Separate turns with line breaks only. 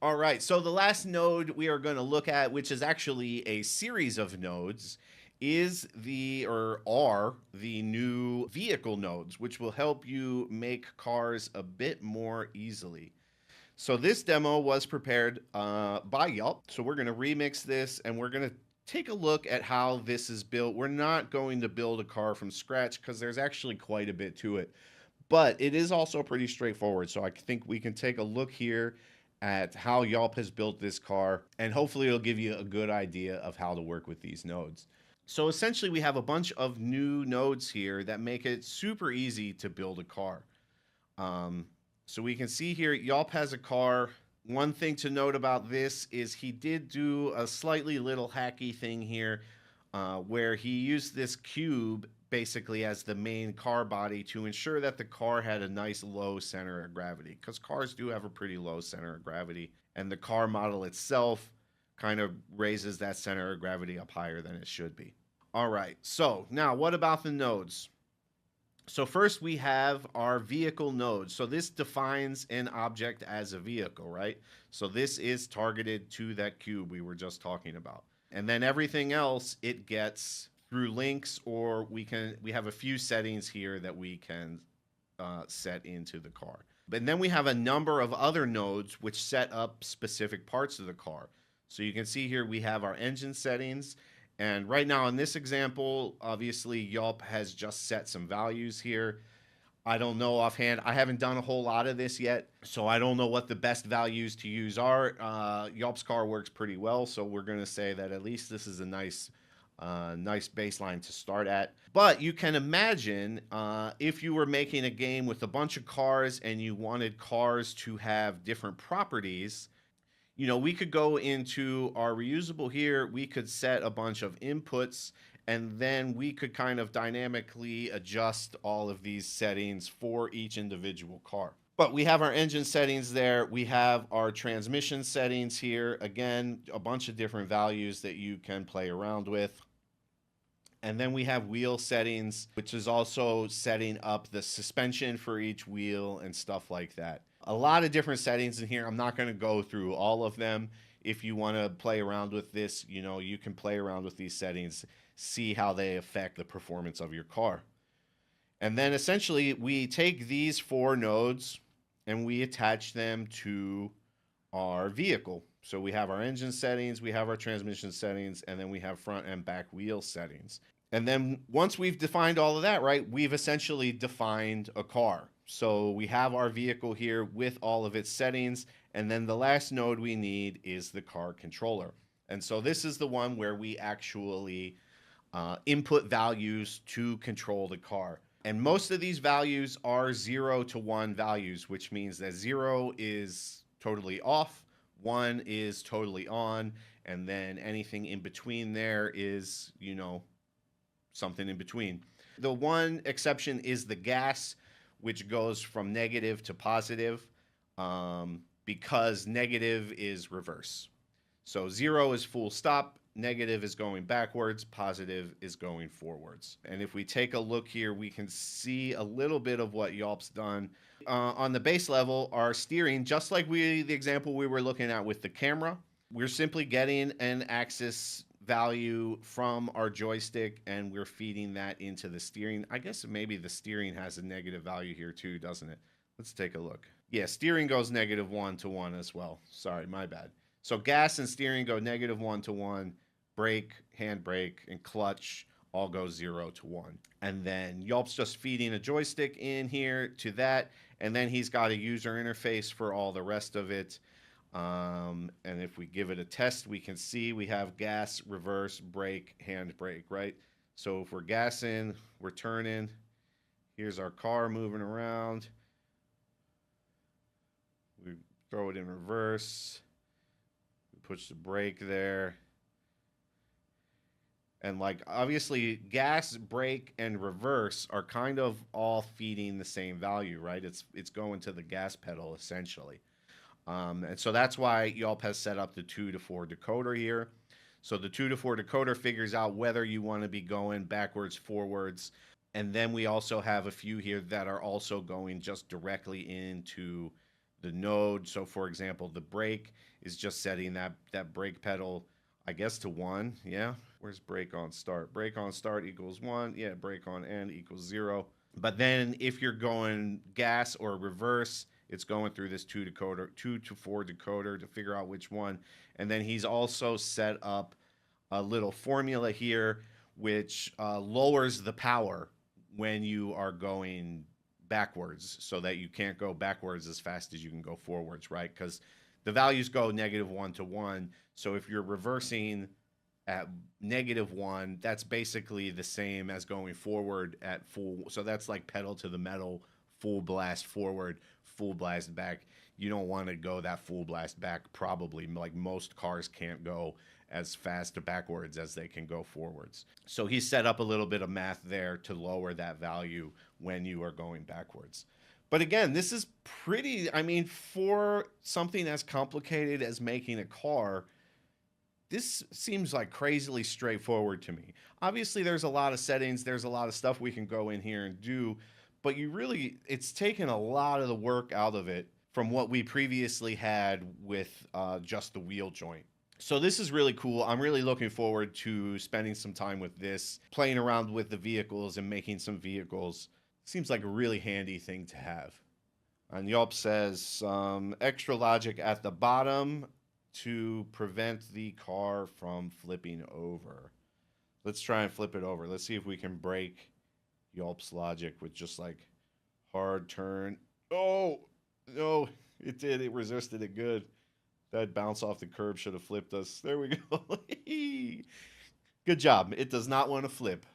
All right, so the last node we are going to look at, which is actually a series of nodes, is are the new vehicle nodes, which will help you make cars a bit more easily. So this demo was prepared by Yelp. So we're going to remix this and we're going to take a look at how this is built. We're not going to build a car from scratch because there's actually quite a bit to it. But it is also pretty straightforward. So I think we can take a look here at how Yelp has built this car, and hopefully it'll give you a good idea of how to work with these nodes. So essentially we have a bunch of new nodes here that make it super easy to build a car. So we can see here Yelp has a car. One thing to note about this is he did do a slightly little hacky thing here where he used this cube basically as the main car body to ensure that the car had a nice low center of gravity, because cars do have a pretty low center of gravity, and the car model itself kind of raises that center of gravity up higher than it should be. All right, so now what about the nodes? So first we have our vehicle node. So this defines an object as a vehicle, right? So this is targeted to that cube we were just talking about. And then everything else it gets through links, or we have a few settings here that we can set into the car. But then we have a number of other nodes which set up specific parts of the car. So you can see here we have our engine settings. And right now in this example, obviously Yelp has just set some values here. I don't know offhand. I haven't done a whole lot of this yet, so I don't know what the best values to use are. Yelp's car works pretty well, so we're going to say that at least this is a nice baseline to start at. But you can imagine if you were making a game with a bunch of cars and you wanted cars to have different properties, you know, we could go into our reusable here. We could set a bunch of inputs, and then we could kind of dynamically adjust all of these settings for each individual car. But we have our engine settings there. We have our transmission settings here. Again, a bunch of different values that you can play around with. And then we have wheel settings, which is also setting up the suspension for each wheel and stuff like that. A lot of different settings in here. I'm not going to go through all of them. If you want to play around with this, you know, you can play around with these settings, see how they affect the performance of your car. And then essentially we take these four nodes and we attach them to our vehicle. So we have our engine settings, we have our transmission settings, and then we have front and back wheel settings. And then once we've defined all of that, right, we've essentially defined a car. So we have our vehicle here with all of its settings, and then the last node we need is the car controller. And so this is the one where we actually input values to control the car. And most of these values are 0 to 1 values, which means that 0 is totally off, 1 is totally on, and then anything in between there is, you know, something in between. The one exception is the gas, which goes from negative to positive, because negative is reverse. So 0 is full stop, negative is going backwards, positive is going forwards. And if we take a look here, we can see a little bit of what Yelp's done. On the base level, our steering, just like the example we were looking at with the camera, we're simply getting an axis value from our joystick and we're feeding that into the steering. I guess maybe the steering has a negative value here too, doesn't it? Let's take a look. Yeah, steering goes -1 to 1 as well. Sorry, my bad. So gas and steering go -1 to 1. Brake, handbrake, and clutch all go 0 to 1. And then Yelp's just feeding a joystick in here to that, and then he's got a user interface for all the rest of it. And if we give it a test, we can see we have gas, reverse, brake, handbrake, right? So if we're gassing, we're turning. Here's our car moving around. We throw it in reverse. We push the brake there. And like obviously gas, brake, and reverse are kind of all feeding the same value, right? It's going to the gas pedal essentially. And so that's why Yelp has set up the 2 to 4 decoder here. So the 2 to 4 decoder figures out whether you want to be going backwards, forwards. And then we also have a few here that are also going just directly into the node. So for example, the brake is just setting that brake pedal, I guess, to 1. Yeah. Where's brake on start? Brake on start equals 1. Yeah, brake on end equals 0. But then if you're going gas or reverse, it's going through this 2 to 4 decoder to figure out which one. And then he's also set up a little formula here which lowers the power when you are going backwards, so that you can't go backwards as fast as you can go forwards, right? Because the values go -1 to 1. So if you're reversing at -1, that's basically the same as going forward at full. So that's like pedal to the metal, full blast forward, full blast back. You don't want to go that full blast back, probably. Like most cars can't go as fast backwards as they can go forwards. So he set up a little bit of math there to lower that value when you are going backwards. But again, this is pretty, I mean, for something as complicated as making a car, this seems like crazily straightforward to me. Obviously, there's a lot of settings, there's a lot of stuff we can go in here and do, but it's taken a lot of the work out of it from what we previously had with just the wheel joint. So this is really cool. I'm really looking forward to spending some time with this, playing around with the vehicles and making some vehicles. Seems like a really handy thing to have. And Yelp says extra logic at the bottom to prevent the car from flipping over. Let's try and flip it over. Let's see if we can break Yelp's logic with just like hard turn. Oh, no, it did. It resisted it good. That bounce off the curb should have flipped us. There we go. Good job. It does not want to flip.